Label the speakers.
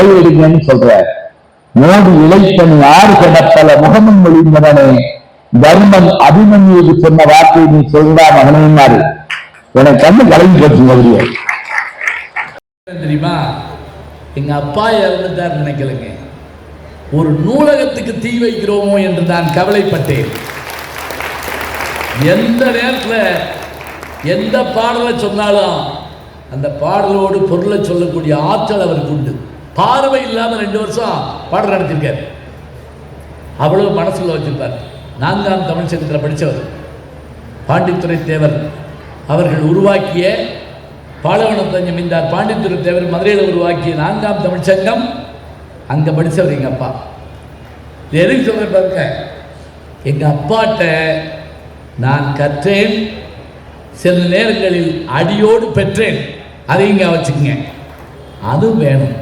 Speaker 1: முறையிடுங்கன்னு சொல்ற. மோடி இளைத்தனி ஆறு கடப்பல முகமன் மொழிந்தவனே, தர்மன் அபிமன்யுக்கு சொன்ன வார்த்தை நீ சொல்றா மகனாரு. எனக்கு கண்ணு கலங்கி போச்சு. மறுபடிய
Speaker 2: தெரியுமா, எங்க அப்பா இறந்துட்டார் நினைக்கலங்க, ஒரு நூலகத்துக்கு தீ வைக்கிறோமோ என்று நான் கவலைப்பட்டேன். எந்த நேரத்தில் எந்த பாடலை சொன்னாலும் அந்த பாடலோடு பொருளை சொல்லக்கூடிய ஆற்றல் அவருக்கு உண்டு. பார்வை இல்லாமல் 2 வருஷம் பாடல் நடத்திருக்காரு. அவ்வளவு மனசுல வச்சிருப்பார். 4ஆம் தமிழ் சங்கத்தில் படித்தவர் பாண்டித்துரை தேவர் அவர்கள் உருவாக்கிய பாலவனத்தை ஜமீன்தார் பாண்டித்துரை தேவர் மதுரையில் உருவாக்கிய 4ஆம் தமிழ் சங்கம், அங்கே படித்தவர் எங்கள் அப்பா. எதுக்கு சொல்ற பாருங்க, எங்கள் அப்பாட்ட நான் கற்றேன், சில நேரங்களில் அடியோடு பெற்றேன். அதையும் இங்கே வச்சுக்கங்க, அதுவும் வேணும்.